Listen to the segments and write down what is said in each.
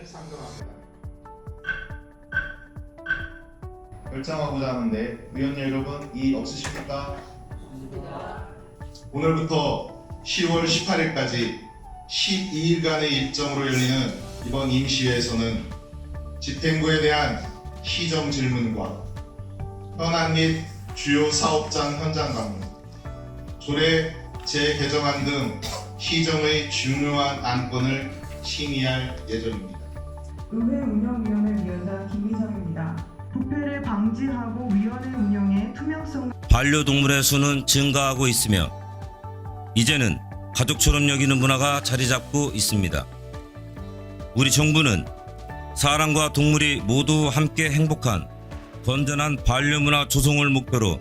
상정합니다. 결정하고자 하는데 의원 여러분 이의 없으십니까? 오늘부터 10월 18일까지 12일간의 일정으로 열리는 이번 임시회에서는 집행부에 대한 시정 질문과 현안 및 주요 사업장 현장 방문, 조례 재개정안 등 시정의 중요한 안건을 심의할 예정입니다. 의회 운영위원회 위원장 김희정입니다. 부패를 방지하고 위원회 운영의 투명성. 반려동물의 수는 증가하고 있으며 이제는 가족처럼 여기는 문화가 자리 잡고 있습니다. 우리 정부는 사람과 동물이 모두 함께 행복한 건전한 반려문화 조성을 목표로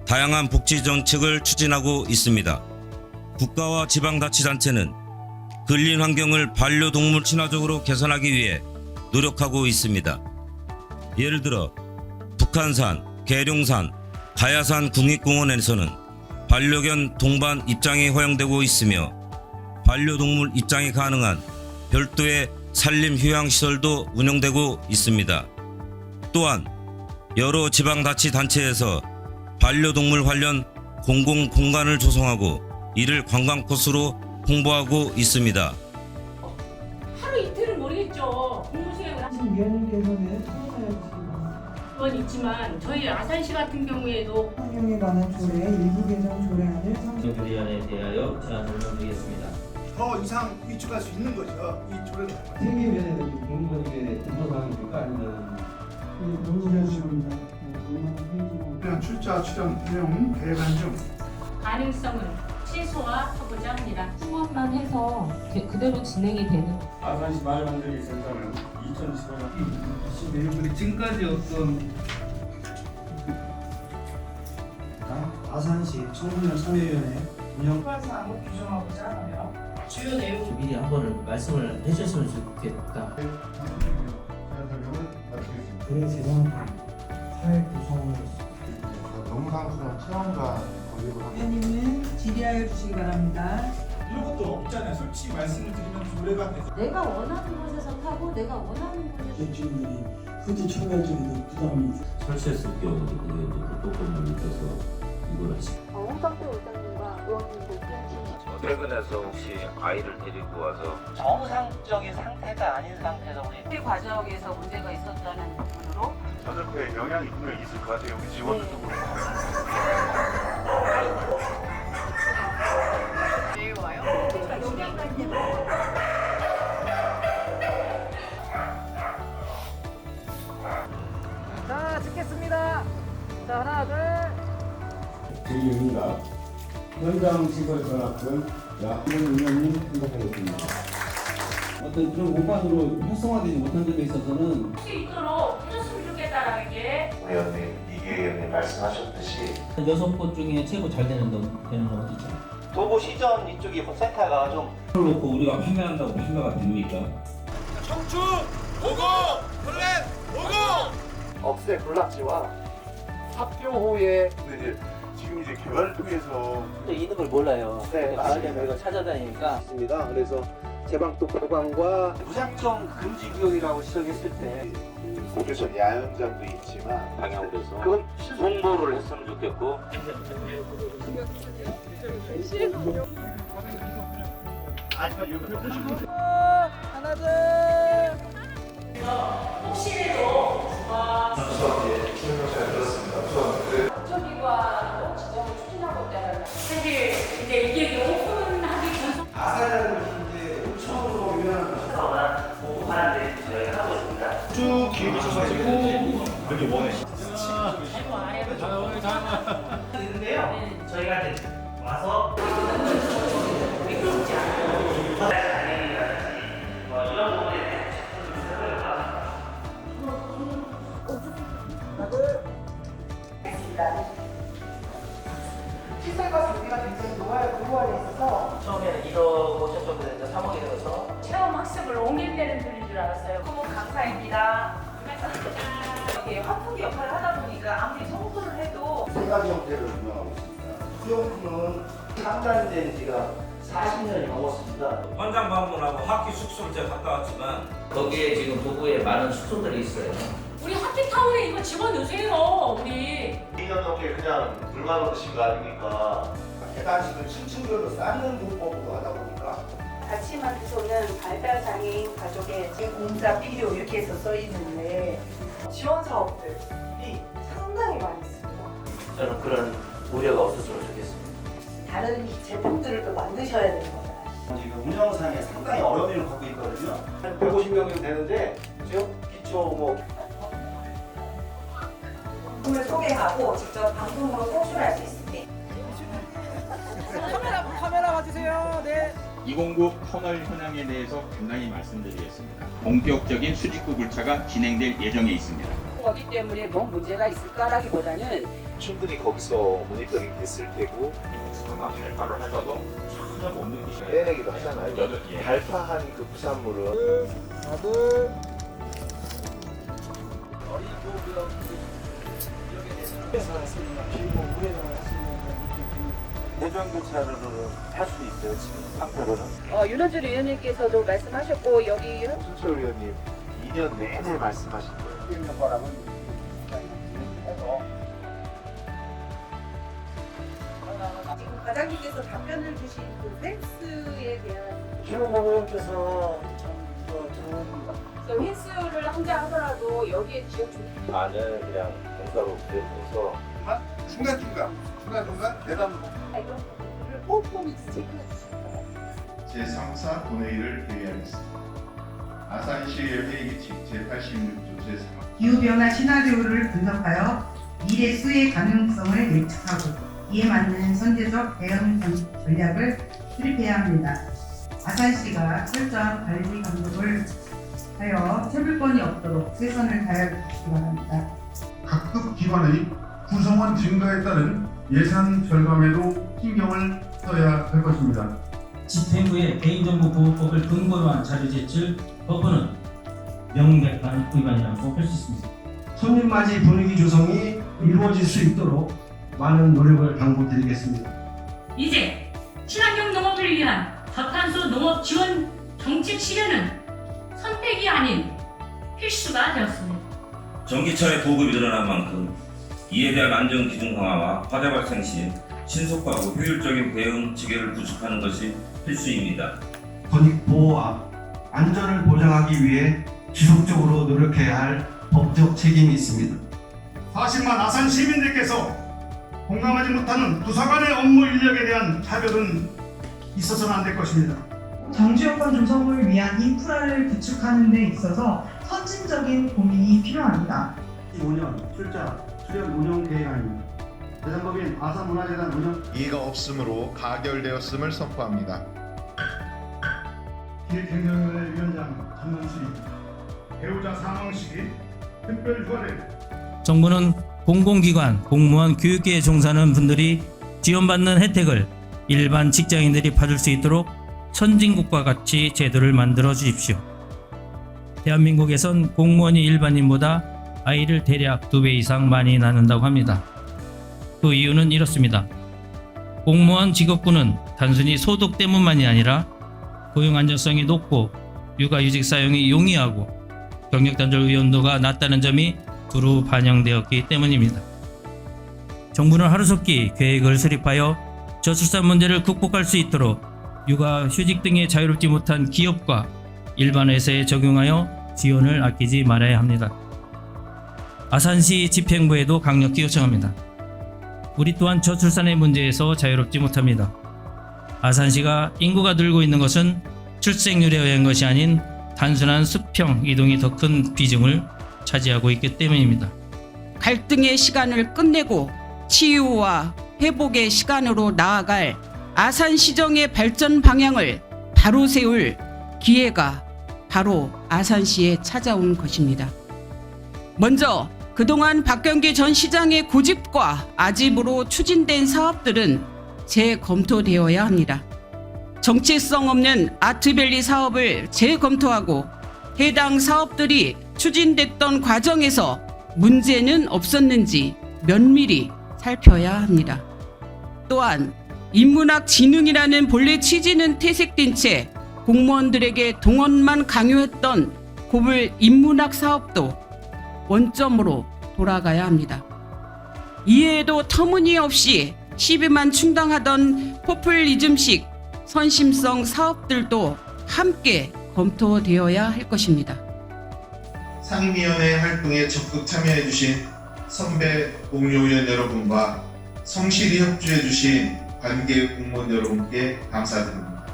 다양한 복지 정책을 추진하고 있습니다. 국가와 지방자치단체는 근린 환경을 반려동물 친화적으로 개선하기 위해 노력하고 있습니다. 예를 들어 북한산, 계룡산, 가야산 국립공원에서는 반려견 동반 입장이 허용되고 있으며 반려동물 입장이 가능한 별도의 산림 휴양시설도 운영되고 있습니다. 또한 여러 지방자치단체에서 반려동물 관련 공공공간을 조성하고 이를 관광 코스로 홍보하고 있습니다. 하루 이틀은 모르겠죠. 공무수행을 하시는 위원님께서는 참여하였습니다. 건 있지만 저희 아산시 같은 경우에도 환경에 관한 조례 일부 개정 조례안을 정규리안에 대하여 제안 설명드리겠습니다. 더 이상 위축할 수 있는 거죠. 이 조례를. 세계위원회는 공무원에게 검토사항입니까? 아니면 논의해주십니다. 이런 출자 출연 내용 계획안 중 가능성을 최소화하고자 합니다. 충원만 해서 그대로 진행이 되는. 아산시 말만들기 센터는 2015년 내용들이 지금까지 어떤 아산시 청소년 참여위원회 운영 사항을 규정하고자 하며 주요 내용 미리 한 번을 말씀을 해주셨으면 좋겠다. 설명을 마치겠습니다. 조례 제정안 사회 구성을 농상수랑 체험관 건립을 하고 위원님은 질의하여 주시기 바랍니다. 이런 것도 없잖아요. 솔직히 말씀을 드리면 조례가 돼서 내가 원하는 곳에서 타고 내가 원하는 곳에서. 주민들이 후지 참여적인 부담이 설치했을 경우 그게 이제 교통법을 밑에서 이걸 하시. 홍석표 의장님과 의원님들께 퇴근해서 혹시 아이를 데리고 와서 정상적인 상태가 아닌 상태에서 우리 이 과정에서 문제가 있었다는 부분으로 가족부에 영향이 분명 있을 것 같아요. 우리 직원들도 그렇고. 자 찍겠습니다. 자 하나 둘. 제이입니다. 현장직을 전학은 야학원 운영이 생각하겠습니다. 어떤 그런 공간으로 활성화되지 못한 점에 있어서는 할 수 있도록 해줬으면 좋겠다라는 게 의원님, 이기 의원님 말씀하셨듯이 6곳 중에 최고 잘 되는 건 어디죠? 도보 시전 이쪽이 센터가 좀 놓고 우리가 판매한다고 판매가 됩니까? 청주 보고 플랜 보고 억새 군락지와 합교 후에 지금 이제 개발을 통해서 또 있는 걸 몰라요. 네, 알려면 이거 찾아다니니까 있습니다. 그래서 제방도 보관과 무작정 금지 구역이라고 지정했을 때 그래서 야영장도 있지만 방향으로서 그건 홍보를 했으면 좋겠고 하나 둘. 혹시라도 저기과도 지정을 추진하고 있다는 사실 이제 이게 오픈하기 전 아사라는 곳인데 5천으로 유명한 곳이에요. 보호하는데 저희가 하고 있습니다. 쭉 길게 있어가지고 여기 원해. 아이고 아래로 있는데요. 저희가 이제 와서 미끄럽지 않아요. 다행이라든지 뭐 이런 부분에 대해서 시설과 장비가 굉장히 노후화돼 있어서 처음에는 2억 5천 정도 됐는데 3억이 되어서 체험 학습을 옮길 때는 들릴 줄 알았어요. 너무 감사합니다. 감사합니다. 이게 환풍기 역할을 하다 보니까 아무리 청소를 해도 세 가지 형태를 운영하고 있습니다. 수용품은 상단된 지가 40년이 넘었습니다. 현장 방문하고 학기 숙소를 제가 갔다 왔지만 거기에 지금 도구에 많은 숙소들이 있어요. 우리 하키타운에 이거 집어넣으세요, 우리. 2년 넘게 그냥 물만 얻으신 거 아닙니까? 계단식을 층층별로 쌓는 문법으로 하다 보니까 다치마트소는 발달장애인 가족의 공자 필요 이렇게 해서 써 있는데 지원 사업들이 상당히 많이 있습니다. 저는 그런 우려가 없었으면 좋겠습니다. 다른 제품들을 또 만드셔야 되는 거잖아요. 지금 운영상에 상당히 어려움을 갖고 있거든요. 한 150명이면 되는데 지금 기초 뭐 제품을 소개하고 직접 방송으로 송출할 수 있습니다. 2019 터널 현황에 대해서 간단히 말씀드리겠습니다. 본격적인 수직구 불차가 진행될 예정에 있습니다. 거기 때문에 뭔 문제가 있을까라기보다는 충분히 거기서 모니터링 됐을 테고 상황 발파를 하셔도 전혀 못 느끼셔야 빼내기도 하잖아요. 예. 발파한 그 부산물은 대전 교차로는 할 수 있어요 지금 상태로는. 윤원준 의원님께서도 말씀하셨고 여기 순철 의원님 2년 내내 말씀하신 거예요. 지금 과장님께서 답변을 주신 그 펜스에 대한 신원봉 의원께서 그 펜스를 혼자 하더라도 여기에 지역 주 나는 그냥 공사로 그래서 중간중간 대담 이런 부분들을 꼼꼼히 체크해 주시면 제3사 본회의를 회의하겠습니다. 아산시의 회의 규칙 제86조 제3 기후변화 시나리오를 분석하여 미래 수혜 가능성을 예측하고 이에 맞는 선제적 대응 전략을 수립해야 합니다. 아산시가 철저한 관리 감독을 하여 처벌권이 없도록 최선을 다해 주시기 바랍니다. 각급 기관의 구성원 증가에 따른 예산 절감에도 신경을 써야 할 것입니다. 집행부의 개인정보보호법을 근거로 한 자료 제출 거부는 명백한 위반이라고 할 수 있습니다. 손님맞이 분위기 조성이 이루어질 수 있도록 많은 노력을 당부드리겠습니다. 이제 친환경 농업을 위한 저탄소 농업 지원 정책 실현은 선택이 아닌 필수가 되었습니다. 전기차의 보급이 늘어난 만큼 이에 대한 안전 기준 강화와 화재 발생 시 신속하고 효율적인 대응 체계를 구축하는 것이 필수입니다. 권익 보호와 안전을 보장하기 위해 지속적으로 노력해야 할 법적 책임이 있습니다. 40만 아산 시민들께서 공감하지 못하는 부사관의 업무 인력에 대한 차별은 있어서는 안 될 것입니다. 정주여권 조성을 위한 인프라를 구축하는 데 있어서 선진적인 고민이 필요합니다. 5년 출자 수련 운영 계획안입니다. 대상법인 아산문화재단 운영 이해가 없으므로 가결되었음을 선포합니다. 기획행정위원회 위원장 전문수임 배우자 사망 시기 특별휴가를 정부는 공공기관, 공무원, 교육계에 종사하는 분들이 지원받는 혜택을 일반 직장인들이 받을 수 있도록 선진국과 같이 제도를 만들어 주십시오. 대한민국에선 공무원이 일반인보다 아이를 대략 2배 이상 많이 낳는다고 합니다. 그 이유는 이렇습니다. 공무원 직업군은 단순히 소득 때문만이 아니라 고용 안정성이 높고 육아휴직 사용이 용이하고 경력 단절 의존도가 낮다는 점이 두루 반영되었기 때문입니다. 정부는 하루속히 계획을 수립하여 저출산 문제를 극복할 수 있도록 육아, 휴직 등에 자유롭지 못한 기업과 일반 회사에 적용하여 지원을 아끼지 말아야 합니다. 아산시 집행부에도 강력히 요청합니다. 우리 또한 저출산의 문제에서 자유롭지 못합니다. 아산시가 인구가 늘고 있는 것은 출생률에 의한 것이 아닌 단순한 수평 이동이 더 큰 비중을 차지하고 있기 때문입니다. 갈등의 시간을 끝내고 치유와 회복의 시간으로 나아갈 아산시정의 발전 방향을 바로 세울 기회가 바로 아산시에 찾아온 것입니다. 먼저 그동안 박경기 전 시장의 고집과 아집으로 추진된 사업들은 재검토되어야 합니다. 정체성 없는 아트밸리 사업을 재검토하고 해당 사업들이 추진됐던 과정에서 문제는 없었는지 면밀히 살펴야 합니다. 또한 인문학 진흥이라는 본래 취지는 퇴색된 채 공무원들에게 동원만 강요했던 고불 인문학 사업도 원점으로 돌아가야 합니다. 이외에도 터무니없이 시비만 충당하던 포퓰리즘식 선심성 사업들도 함께 검토되어야 할 것입니다. 상임위원회 활동에 적극 참여해 주신 선배 동료위원 여러분과 성실히 협조해 주신 관계 공무원 여러분께 감사드립니다.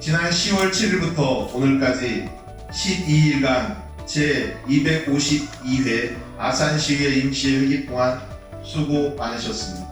지난 10월 7일부터 오늘까지 12일간 제252회 아산시의회 임시회의 동안 수고 많으셨습니다.